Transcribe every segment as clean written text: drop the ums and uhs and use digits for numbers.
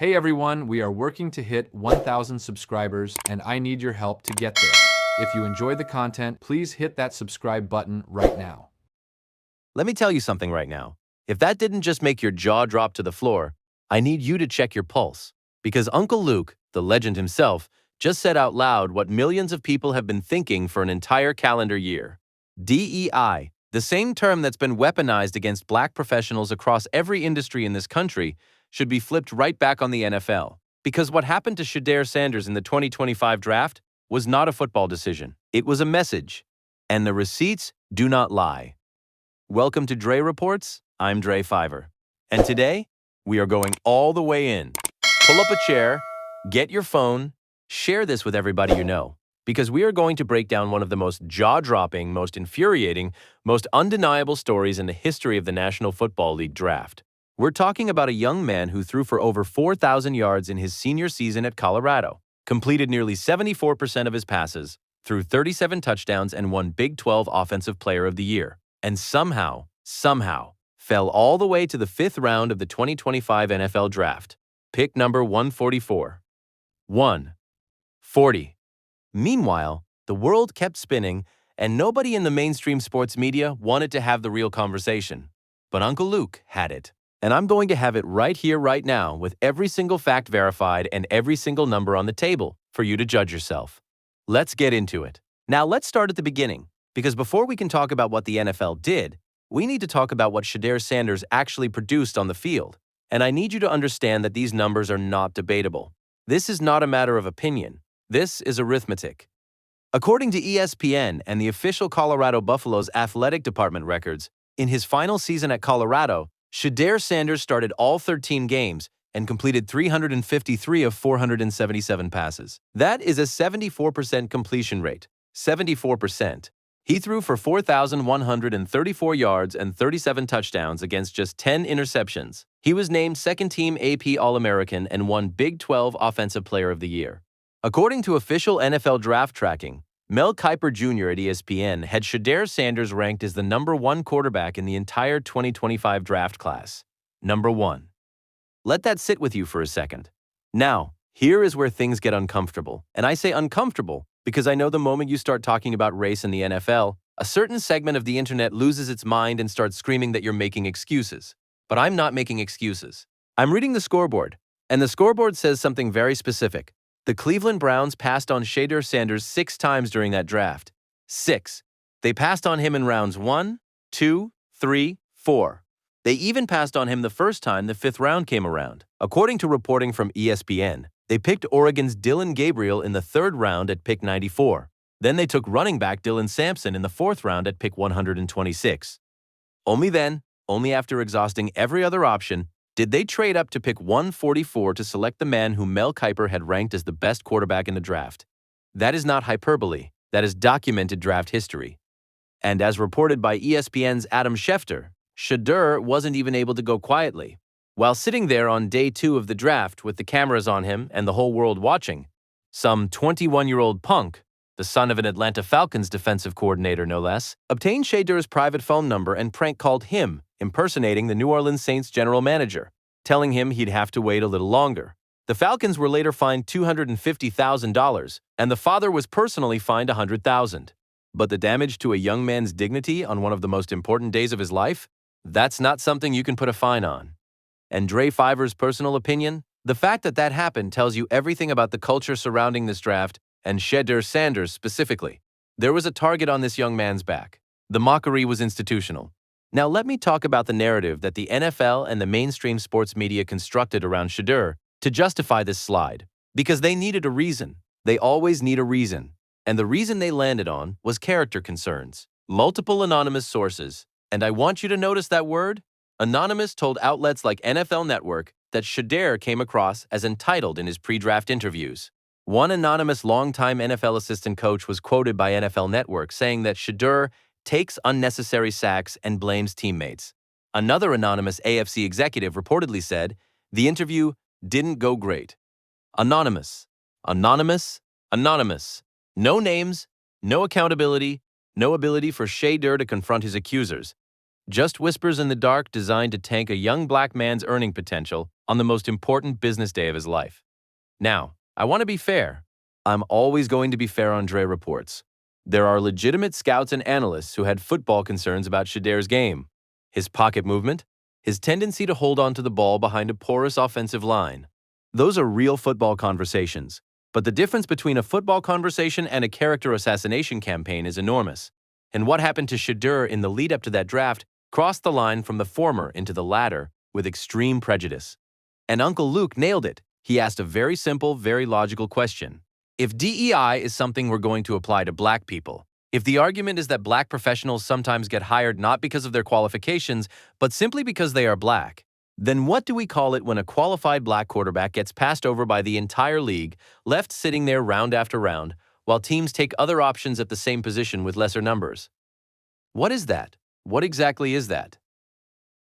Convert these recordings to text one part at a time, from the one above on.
Hey everyone, we are working to hit 1,000 subscribers and I need your help to get there. If you enjoy the content, please hit that subscribe button right now. Let me tell you something right now. If that didn't just make your jaw drop to the floor, I need you to check your pulse. Because Uncle Luke, the legend himself, just said out loud what millions of people have been thinking for an entire calendar year. DEI, the same term that's been weaponized against black professionals across every industry in this country, should be flipped right back on the NFL. Because what happened to Shedeur Sanders in the 2025 draft was not a football decision. It was a message. And the receipts do not lie. Welcome to Dre Reports. I'm Dre Fiver. And today, we are going all the way in. Pull up a chair, get your phone, share this with everybody you know, because we are going to break down one of the most jaw-dropping, most infuriating, most undeniable stories in the history of the National Football League draft. We're talking about a young man who threw for over 4,000 yards in his senior season at Colorado, completed nearly 74% of his passes, threw 37 touchdowns, and won Big 12 Offensive Player of the Year. And somehow, fell all the way to the 5th round of the 2025 NFL Draft. Pick number 144. 140. Meanwhile, the world kept spinning, and nobody in the mainstream sports media wanted to have the real conversation. But Uncle Luke had it. And I'm going to have it right here, right now, with every single fact verified and every single number on the table for you to judge yourself. Let's get into it. Now, let's start at the beginning. Because before we can talk about what the NFL did, we need to talk about what Shedeur Sanders actually produced on the field. And I need you to understand that these numbers are not debatable. This is not a matter of opinion. This is arithmetic. According to ESPN and the official Colorado Buffaloes athletic department records, in his final season at Colorado, Shedeur Sanders started all 13 games and completed 353 of 477 passes. That is a 74% completion rate. 74%. He threw for 4,134 yards and 37 touchdowns against just 10 interceptions. He was named second-team AP All-American and won Big 12 Offensive Player of the Year. According to official NFL draft tracking, Mel Kiper Jr. at ESPN had Shedeur Sanders ranked as the #1 quarterback in the entire 2025 draft class. #1. Let that sit with you for a second. Now, here is where things get uncomfortable. And I say uncomfortable because I know the moment you start talking about race in the NFL, a certain segment of the internet loses its mind and starts screaming that you're making excuses. But I'm not making excuses. I'm reading the scoreboard, and the scoreboard says something very specific. The Cleveland Browns passed on Shedeur Sanders 6 times during that draft. 6. They passed on him in rounds 1, 2, 3, 4. They even passed on him the first time the 5th round came around. According to reporting from ESPN, they picked Oregon's Dillon Gabriel in the 3rd round at pick 94. Then they took running back Dylan Sampson in the 4th round at pick 126. Only then, only after exhausting every other option, did they trade up to pick 144 to select the man whom Mel Kiper had ranked as the best quarterback in the draft. That is not hyperbole. That is documented draft history. And as reported by ESPN's Adam Schefter, Shedeur wasn't even able to go quietly. While sitting there on day 2 of the draft with the cameras on him and the whole world watching, some 21-year-old punk, the son of an Atlanta Falcons defensive coordinator no less, obtained Shedeur's private phone number and prank called him, impersonating the New Orleans Saints general manager, telling him he'd have to wait a little longer. The Falcons were later fined $250,000, and the father was personally fined $100,000. But the damage to a young man's dignity on one of the most important days of his life? That's not something you can put a fine on. And Dre Fiver's personal opinion? The fact that that happened tells you everything about the culture surrounding this draft and Shedeur Sanders specifically. There was a target on this young man's back. The mockery was institutional. Now let me talk about the narrative that the NFL and the mainstream sports media constructed around Shedeur to justify this slide. Because they needed a reason. They always need a reason. And the reason they landed on was character concerns. Multiple anonymous sources. And I want you to notice that word. Anonymous told outlets like NFL Network that Shedeur came across as entitled in his pre-draft interviews. One anonymous longtime NFL assistant coach was quoted by NFL Network saying that Shedeur takes unnecessary sacks and blames teammates. Another anonymous AFC executive reportedly said, the interview didn't go great. Anonymous. Anonymous. Anonymous. No names, no accountability, no ability for Shedeur to confront his accusers. Just whispers in the dark designed to tank a young black man's earning potential on the most important business day of his life. Now, I want to be fair. I'm always going to be fair on Dre reports. There are legitimate scouts and analysts who had football concerns about Shedeur's game, his pocket movement, his tendency to hold on to the ball behind a porous offensive line. Those are real football conversations, but the difference between a football conversation and a character assassination campaign is enormous. And what happened to Shedeur in the lead-up to that draft crossed the line from the former into the latter with extreme prejudice. And Uncle Luke nailed it. He asked a very simple, very logical question. If DEI is something we're going to apply to black people, if the argument is that black professionals sometimes get hired not because of their qualifications, but simply because they are black, then what do we call it when a qualified black quarterback gets passed over by the entire league, left sitting there round after round, while teams take other options at the same position with lesser numbers? What is that? What exactly is that?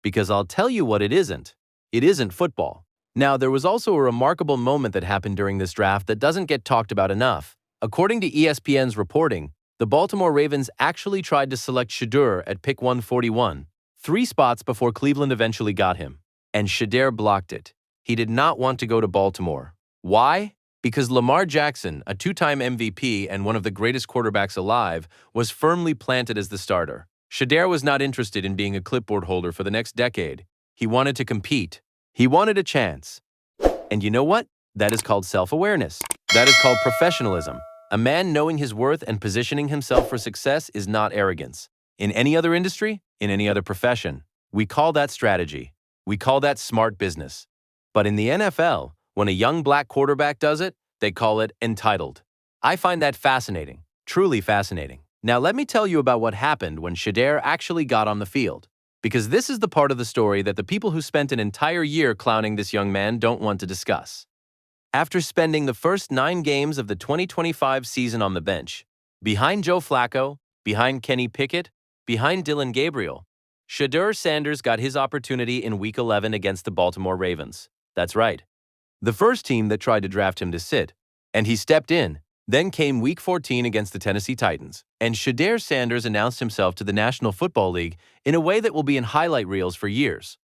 Because I'll tell you what it isn't. It isn't football. Now, there was also a remarkable moment that happened during this draft that doesn't get talked about enough. According to ESPN's reporting, the Baltimore Ravens actually tried to select Shedeur at pick 141, 3 spots before Cleveland eventually got him. And Shedeur blocked it. He did not want to go to Baltimore. Why? Because Lamar Jackson, a 2-time MVP and one of the greatest quarterbacks alive, was firmly planted as the starter. Shedeur was not interested in being a clipboard holder for the next decade. He wanted to compete. He wanted a chance. And you know what? That is called self-awareness. That is called professionalism. A man knowing his worth and positioning himself for success is not arrogance. In any other industry, in any other profession, we call that strategy. We call that smart business. But in the NFL, when a young black quarterback does it, they call it entitled. I find that fascinating, truly fascinating. Now let me tell you about what happened when Shedeur actually got on the field. Because this is the part of the story that the people who spent an entire year clowning this young man don't want to discuss. After spending the first 9 games of the 2025 season on the bench, behind Joe Flacco, behind Kenny Pickett, behind Dylan Gabriel, Shedeur Sanders got his opportunity in Week 11 against the Baltimore Ravens. That's right. The first team that tried to draft him to sit, and he stepped in. Then came Week 14 against the Tennessee Titans, and Shedeur Sanders announced himself to the National Football League in a way that will be in highlight reels for years.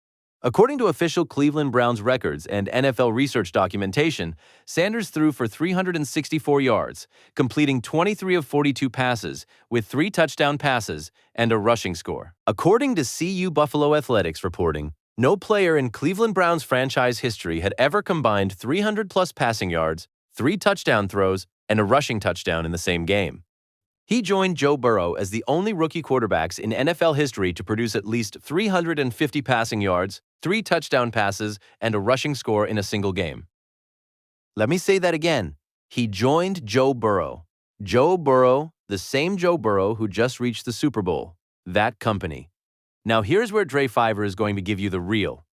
According to official Cleveland Browns records and NFL research documentation, Sanders threw for 364 yards, completing 23 of 42 passes, with 3 touchdown passes and a rushing score. According to CU Buffalo Athletics reporting, no player in Cleveland Browns franchise history had ever combined 300-plus passing yards, 3 touchdown throws, and a rushing touchdown in the same game. He joined Joe Burrow as the only rookie quarterbacks in NFL history to produce at least 350 passing yards, 3 touchdown passes, and a rushing score in a single game. Let me say that again. He joined Joe Burrow. Joe Burrow, the same Joe Burrow who just reached the Super Bowl. That company. Now here's where Dre Fiver is going to give you the real.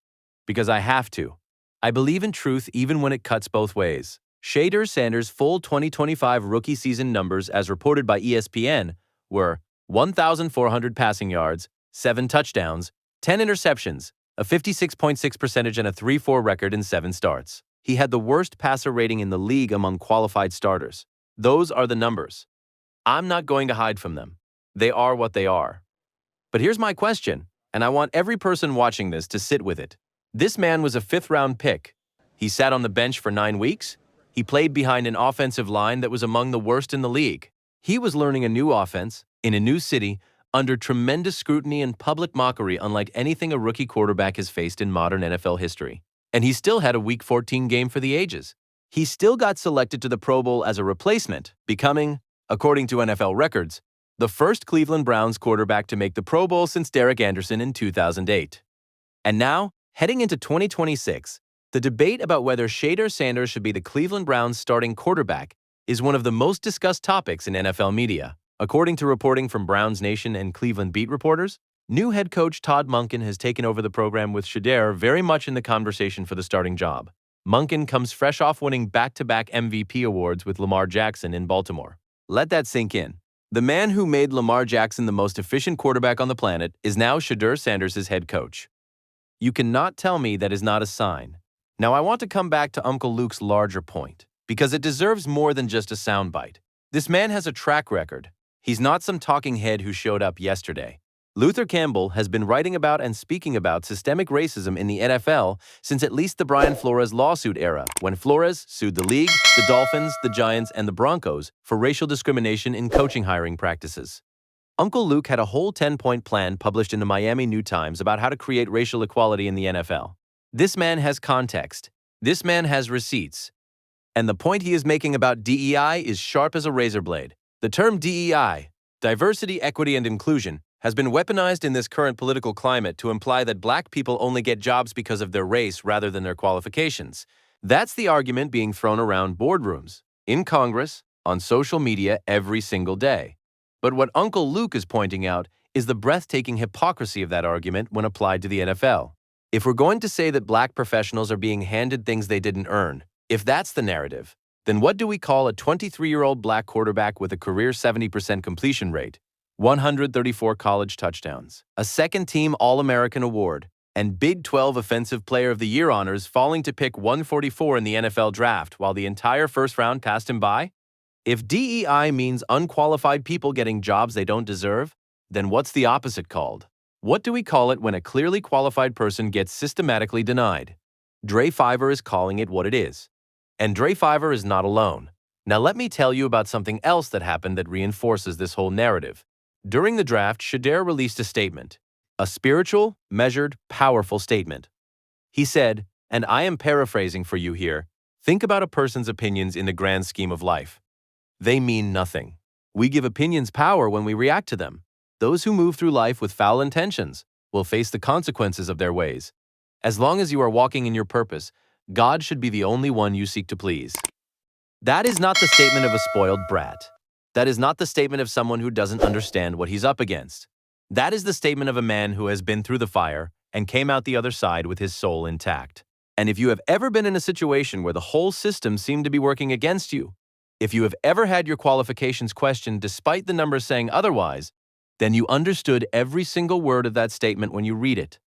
Because I have to. I believe in truth even when it cuts both ways. Shedeur Sanders' full 2025 rookie season numbers, as reported by ESPN, were 1,400 passing yards, 7 touchdowns, 10 interceptions, a 56.6% and a 3-4 record in 7 starts. He had the worst passer rating in the league among qualified starters. Those are the numbers. I'm not going to hide from them. They are what they are. But here's my question, and I want every person watching this to sit with it. This man was a 5th-round pick. He sat on the bench for 9 weeks. He played behind an offensive line that was among the worst in the league. He was learning a new offense, in a new city, under tremendous scrutiny and public mockery unlike anything a rookie quarterback has faced in modern NFL history. And he still had a Week 14 game for the ages. He still got selected to the Pro Bowl as a replacement, becoming, according to NFL records, the first Cleveland Browns quarterback to make the Pro Bowl since Derek Anderson in 2008. And now, heading into 2026, the debate about whether Shedeur Sanders should be the Cleveland Browns starting quarterback is one of the most discussed topics in NFL media. According to reporting from Browns Nation and Cleveland beat reporters, new head coach Todd Monken has taken over the program with Shedeur very much in the conversation for the starting job. Monken comes fresh off winning back-to-back MVP awards with Lamar Jackson in Baltimore. Let that sink in. The man who made Lamar Jackson the most efficient quarterback on the planet is now Shedeur Sanders' head coach. You cannot tell me that is not a sign. Now I want to come back to Uncle Luke's larger point, because it deserves more than just a soundbite. This man has a track record. He's not some talking head who showed up yesterday. Luther Campbell has been writing about and speaking about systemic racism in the NFL since at least the Brian Flores lawsuit era, when Flores sued the league, the Dolphins, the Giants, and the Broncos for racial discrimination in coaching hiring practices. Uncle Luke had a whole 10-point plan published in the Miami New Times about how to create racial equality in the NFL. This man has context. This man has receipts. And the point he is making about DEI is sharp as a razor blade. The term DEI, diversity, equity, and inclusion, has been weaponized in this current political climate to imply that black people only get jobs because of their race rather than their qualifications. That's the argument being thrown around boardrooms, in Congress, on social media every single day. But what Uncle Luke is pointing out is the breathtaking hypocrisy of that argument when applied to the NFL. If we're going to say that black professionals are being handed things they didn't earn, if that's the narrative, then what do we call a 23-year-old black quarterback with a career 70% completion rate, 134 college touchdowns, a second-team All-American award, and Big 12 Offensive Player of the Year honors falling to pick 144 in the NFL draft while the entire first round passed him by? If DEI means unqualified people getting jobs they don't deserve, then what's the opposite called? What do we call it when a clearly qualified person gets systematically denied? Dre Fiver is calling it what it is. And Dre Fiver is not alone. Now let me tell you about something else that happened that reinforces this whole narrative. During the draft, Shedeur released a statement, a spiritual, measured, powerful statement. He said, and I am paraphrasing for you here, think about a person's opinions in the grand scheme of life. They mean nothing. We give opinions power when we react to them. Those who move through life with foul intentions will face the consequences of their ways. As long as you are walking in your purpose, God should be the only one you seek to please. That is not the statement of a spoiled brat. That is not the statement of someone who doesn't understand what he's up against. That is the statement of a man who has been through the fire and came out the other side with his soul intact. And if you have ever been in a situation where the whole system seemed to be working against you, if you have ever had your qualifications questioned despite the numbers saying otherwise, then you understood every single word of that statement when you read it.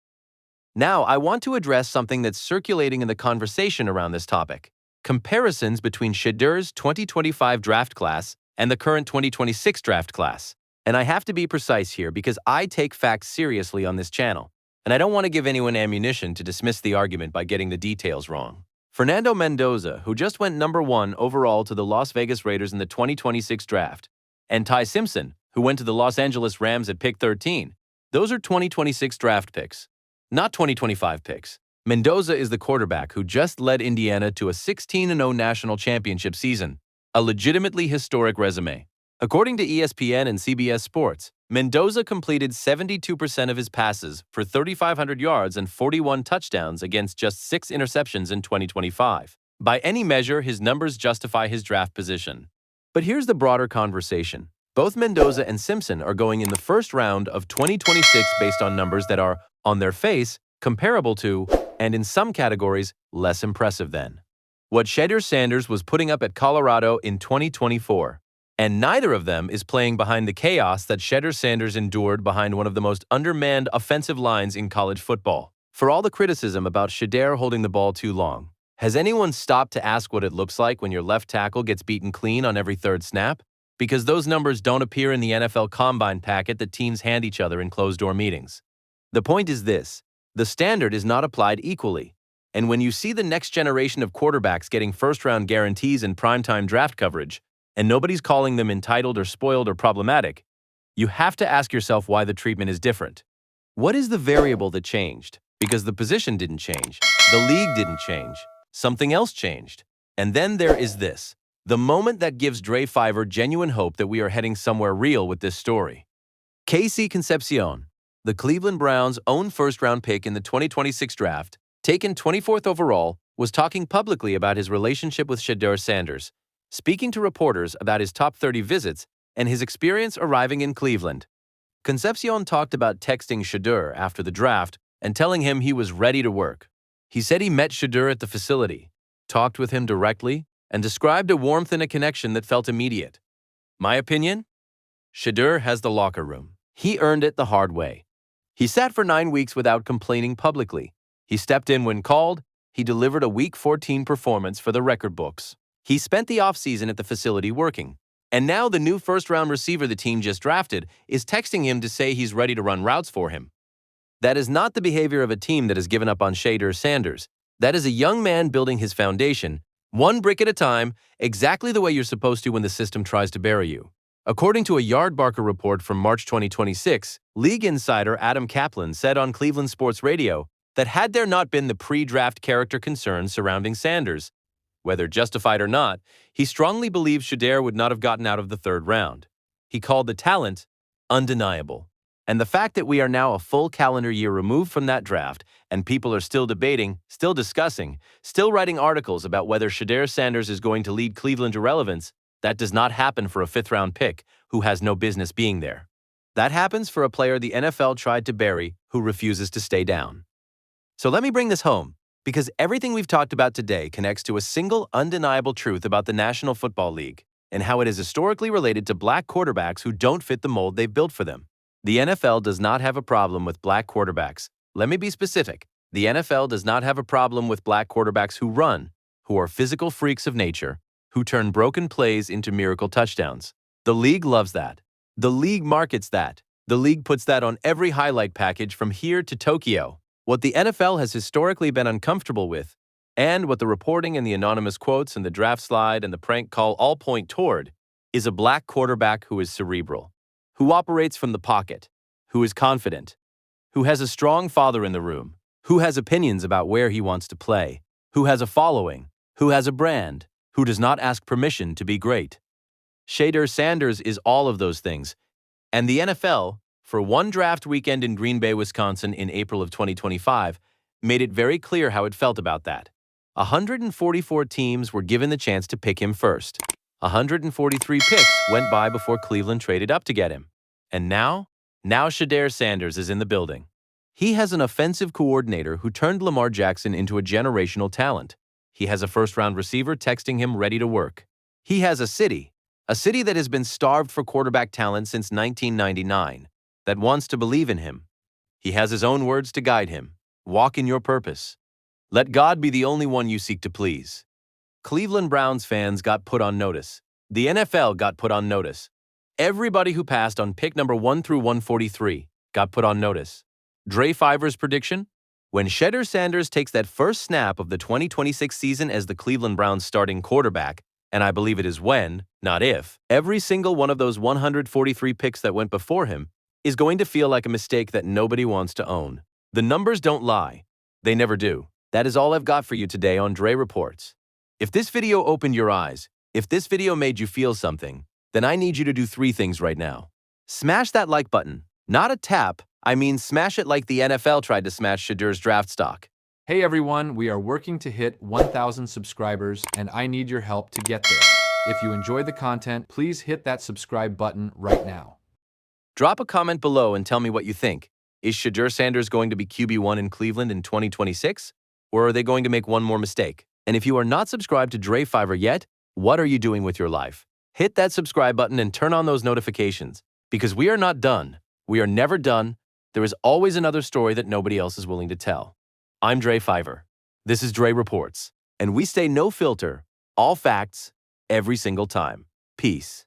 Now, I want to address something that's circulating in the conversation around this topic: comparisons between Shedeur's 2025 draft class and the current 2026 draft class. And I have to be precise here because I take facts seriously on this channel, and I don't want to give anyone ammunition to dismiss the argument by getting the details wrong. Fernando Mendoza, who just went number 1 overall to the Las Vegas Raiders in the 2026 draft, and Ty Simpson, who went to the Los Angeles Rams at pick 13, those are 2026 draft picks, not 2025 picks. Mendoza is the quarterback who just led Indiana to a 16-0 national championship season, a legitimately historic resume. According to ESPN and CBS Sports, Mendoza completed 72% of his passes for 3,500 yards and 41 touchdowns against just 6 interceptions in 2025. By any measure, his numbers justify his draft position. But here's the broader conversation. Both Mendoza and Simpson are going in the first round of 2026 based on numbers that are, on their face, comparable to, and in some categories, less impressive than what Shedeur Sanders was putting up at Colorado in 2024. And neither of them is playing behind the chaos that Shedeur Sanders endured behind one of the most undermanned offensive lines in college football. For all the criticism about Shedeur holding the ball too long, has anyone stopped to ask what it looks like when your left tackle gets beaten clean on every third snap? Because those numbers don't appear in the NFL Combine packet that teams hand each other in closed-door meetings. The point is this: the standard is not applied equally. And when you see the next generation of quarterbacks getting first-round guarantees in primetime draft coverage, and nobody's calling them entitled or spoiled or problematic, you have to ask yourself why the treatment is different. What is the variable that changed? Because the position didn't change, the league didn't change, something else changed. And then there is this, the moment that gives Dre Fiver genuine hope that we are heading somewhere real with this story. Casey Concepcion, the Cleveland Browns' own first-round pick in the 2026 draft, taken 24th overall, was talking publicly about his relationship with Shedeur Sanders, speaking to reporters about his top 30 visits and his experience arriving in Cleveland. Concepcion talked about texting Shedeur after the draft and telling him he was ready to work. He said he met Shedeur at the facility, talked with him directly, and described a warmth and a connection that felt immediate. My opinion? Shedeur has the locker room. He earned it the hard way. He sat for 9 weeks without complaining publicly. He stepped in when called. He delivered a Week 14 performance for the record books. He spent the offseason at the facility working. And now the new first-round receiver the team just drafted is texting him to say he's ready to run routes for him. That is not the behavior of a team that has given up on Shedeur Sanders. That is a young man building his foundation, one brick at a time, exactly the way you're supposed to when the system tries to bury you. According to a Yardbarker report from March 2026, league insider Adam Kaplan said on Cleveland Sports Radio that had there not been the pre-draft character concerns surrounding Sanders, whether justified or not, he strongly believes Shedeur would not have gotten out of the third round. He called the talent undeniable. And the fact that we are now a full calendar year removed from that draft and people are still debating, still discussing, still writing articles about whether Shedeur Sanders is going to lead Cleveland to relevance, that does not happen for a fifth-round pick who has no business being there. That happens for a player the NFL tried to bury who refuses to stay down. So let me bring this home, because everything we've talked about today connects to a single undeniable truth about the National Football League and how it is historically related to black quarterbacks who don't fit the mold they've built for them. The NFL does not have a problem with black quarterbacks. Let me be specific. The NFL does not have a problem with black quarterbacks who run, who are physical freaks of nature, who turn broken plays into miracle touchdowns. The league loves that. The league markets that. The league puts that on every highlight package from here to Tokyo. What the NFL has historically been uncomfortable with, and what the reporting and the anonymous quotes and the draft slide and the prank call all point toward, is a black quarterback who is cerebral, who operates from the pocket, who is confident, who has a strong father in the room, who has opinions about where he wants to play, who has a following, who has a brand, who does not ask permission to be great. Shedeur Sanders is all of those things, and the NFL, for one draft weekend in Green Bay, Wisconsin in April of 2025, made it very clear how it felt about that. 144 teams were given the chance to pick him first. 143 picks went by before Cleveland traded up to get him. And now Shedeur Sanders is in the building. He has an offensive coordinator who turned Lamar Jackson into a generational talent. He has a first-round receiver texting him ready to work. He has a city that has been starved for quarterback talent since 1999, that wants to believe in him. He has his own words to guide him. Walk in your purpose. Let God be the only one you seek to please. Cleveland Browns fans got put on notice. The NFL got put on notice. Everybody who passed on pick number 1 through 143 got put on notice. Dre Fiver's prediction? When Shedeur Sanders takes that first snap of the 2026 season as the Cleveland Browns starting quarterback, and I believe it is when, not if, every single one of those 143 picks that went before him is going to feel like a mistake that nobody wants to own. The numbers don't lie. They never do. That is all I've got for you today on Dre Reports. If this video opened your eyes, if this video made you feel something, then I need you to do 3 things right now. Smash that like button. Not a tap, I mean smash it like the NFL tried to smash Shedeur's draft stock. Hey everyone, we are working to hit 1,000 subscribers and I need your help to get there. If you enjoy the content, please hit that subscribe button right now. Drop a comment below and tell me what you think. Is Shedeur Sanders going to be QB1 in Cleveland in 2026? Or are they going to make one more mistake? And if you are not subscribed to Dre Fiver yet, what are you doing with your life? Hit that subscribe button and turn on those notifications, because we are not done. We are never done. There is always another story that nobody else is willing to tell. I'm Dre Fiver. This is Dre Reports, and we stay no filter, all facts, every single time. Peace.